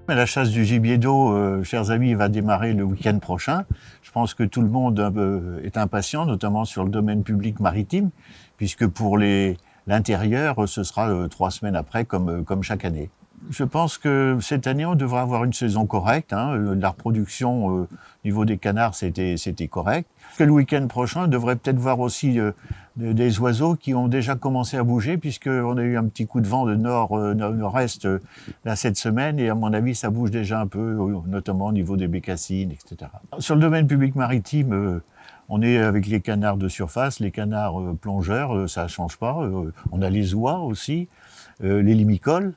Mais la chasse du gibier d'eau, chers amis, va démarrer le week-end prochain. Je pense que tout le monde est impatient, notamment sur le domaine public maritime, puisque pour l'intérieur, ce sera 3 semaines après, comme chaque année. Je pense que cette année, on devrait avoir une saison correcte. Hein. La reproduction au niveau des canards, c'était correct. Que le week-end prochain, on devrait peut-être voir aussi des oiseaux qui ont déjà commencé à bouger, puisqu'on a eu un petit coup de vent de nord-est là cette semaine, et à mon avis, ça bouge déjà un peu, notamment au niveau des bécassines, etc. Sur le domaine public maritime, on est avec les canards de surface, les canards plongeurs, ça ne change pas. On a les oies aussi, les limicoles.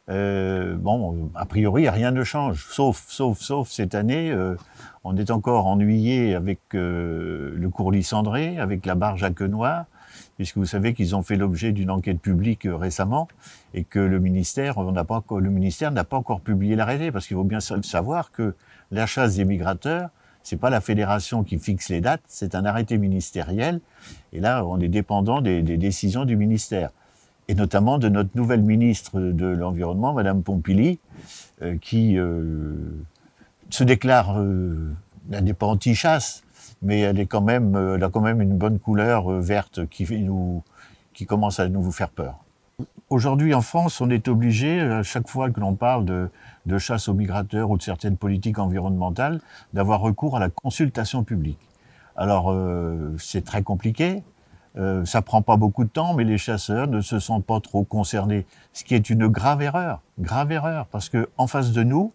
Bon, a priori, rien ne change, sauf cette année, on est encore ennuyé avec le courlis cendré, avec la barge à queue noire, puisque vous savez qu'ils ont fait l'objet d'une enquête publique récemment, et que le ministère n'a pas encore publié l'arrêté, parce qu'il faut bien savoir que la chasse des migrateurs, c'est pas la fédération qui fixe les dates, c'est un arrêté ministériel, et là, on est dépendant des décisions du ministère, et notamment de notre nouvelle ministre de l'Environnement, Madame Pompili, qui se déclare, elle n'est pas anti-chasse, mais elle a quand même une bonne couleur verte qui commence à nous faire peur. Aujourd'hui, en France, on est obligé, à chaque fois que l'on parle de chasse aux migrateurs ou de certaines politiques environnementales, d'avoir recours à la consultation publique. Alors, c'est très compliqué. Ça prend pas beaucoup de temps, mais les chasseurs ne se sentent pas trop concernés. Ce qui est une grave erreur, parce que en face de nous,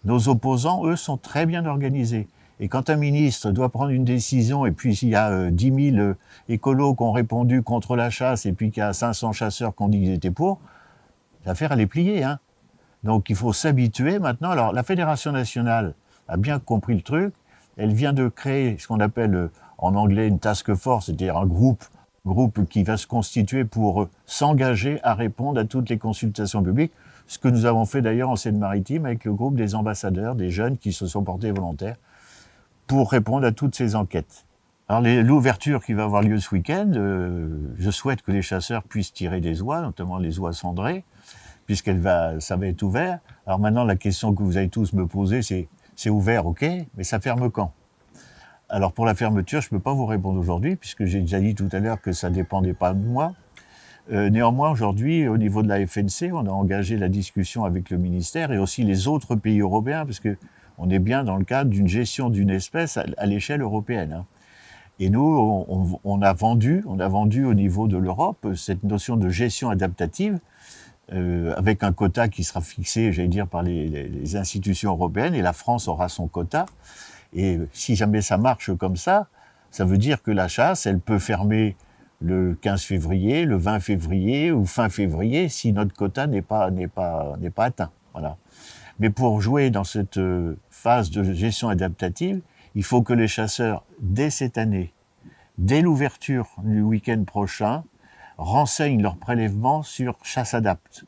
nos opposants, eux, sont très bien organisés. Et quand un ministre doit prendre une décision, et puis s'il y a 10 000 écolos qui ont répondu contre la chasse, et puis qu'il y a 500 chasseurs qui ont dit qu'ils étaient pour, l'affaire, elle est pliée. Hein. Donc il faut s'habituer maintenant. Alors la Fédération nationale a bien compris le truc. Elle vient de créer ce qu'on appelle en anglais une task force, c'est-à-dire un groupe qui va se constituer pour s'engager à répondre à toutes les consultations publiques, ce que nous avons fait d'ailleurs en Seine-Maritime avec le groupe des ambassadeurs, des jeunes qui se sont portés volontaires pour répondre à toutes ces enquêtes. Alors l'ouverture qui va avoir lieu ce week-end, je souhaite que les chasseurs puissent tirer des oies, notamment les oies cendrées, ça va être ouvert. Alors maintenant, la question que vous allez tous me poser, c'est ouvert, ok, mais ça ferme quand? Alors pour la fermeture, je ne peux pas vous répondre aujourd'hui, puisque j'ai déjà dit tout à l'heure que ça ne dépendait pas de moi. Néanmoins, aujourd'hui, au niveau de la FNC, on a engagé la discussion avec le ministère et aussi les autres pays européens, parce que on est bien dans le cadre d'une gestion d'une espèce à l'échelle européenne. Hein. Et nous, on a vendu au niveau de l'Europe cette notion de gestion adaptative, avec un quota qui sera fixé, j'allais dire, par les institutions européennes, et la France aura son quota. Et si jamais ça marche comme ça veut dire que la chasse, elle peut fermer le 15 février, le 20 février ou fin février si notre quota n'est pas atteint. Voilà. Mais pour jouer dans cette phase de gestion adaptative, il faut que les chasseurs, dès cette année, dès l'ouverture du week-end prochain, renseignent leurs prélèvements sur Chasse Adapt.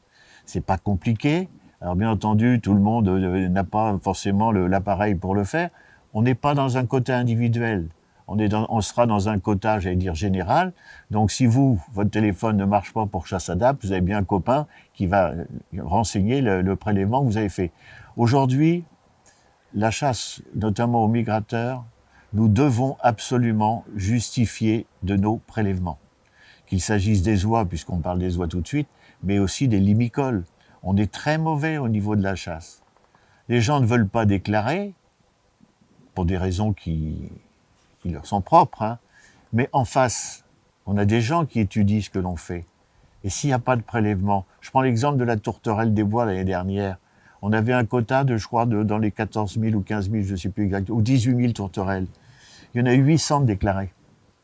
C'est pas compliqué. Alors bien entendu, tout le monde n'a pas forcément l'appareil pour le faire. On n'est pas dans un quota individuel. On sera dans un quota, j'allais dire, général. Donc si votre téléphone ne marche pas pour Chasse Adapt, vous avez bien un copain qui va renseigner le prélèvement que vous avez fait. Aujourd'hui, la chasse, notamment aux migrateurs, nous devons absolument justifier de nos prélèvements. Qu'il s'agisse des oies, puisqu'on parle des oies tout de suite, mais aussi des limicoles. On est très mauvais au niveau de la chasse. Les gens ne veulent pas déclarer, pour des raisons qui leur sont propres, hein. Mais en face, on a des gens qui étudient ce que l'on fait. Et s'il n'y a pas de prélèvement, je prends l'exemple de la tourterelle des bois l'année dernière. On avait un quota je crois, dans les 14 000 ou 15 000, je ne sais plus exactement, ou 18 000 tourterelles. Il y en a eu 800 déclarées.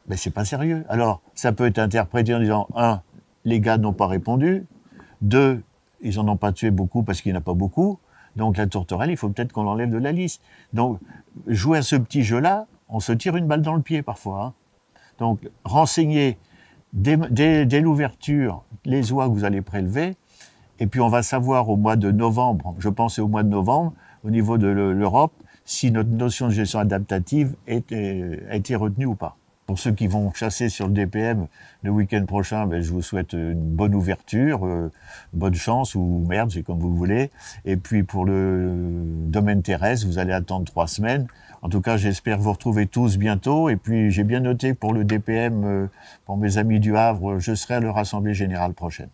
Ben, c'est pas sérieux. Alors, ça peut être interprété en disant, 1, les gars n'ont pas répondu. 2, ils en ont pas tué beaucoup parce qu'il n'y en a pas beaucoup. Donc la tourterelle, il faut peut-être qu'on l'enlève de la liste. Donc, jouer à ce petit jeu-là, on se tire une balle dans le pied parfois. Hein. Donc, renseignez dès l'ouverture les oies que vous allez prélever, et puis on va savoir au mois de novembre, je pense au mois de novembre, au niveau de l'Europe, si notre notion de gestion adaptative a été retenue ou pas. Pour ceux qui vont chasser sur le DPM le week-end prochain, ben, je vous souhaite une bonne ouverture, bonne chance ou merde, c'est comme vous voulez. Et puis pour le domaine terrestre, vous allez attendre 3 semaines. En tout cas, j'espère vous retrouver tous bientôt. Et puis j'ai bien noté pour le DPM, pour mes amis du Havre, je serai à leur assemblée générale prochaine.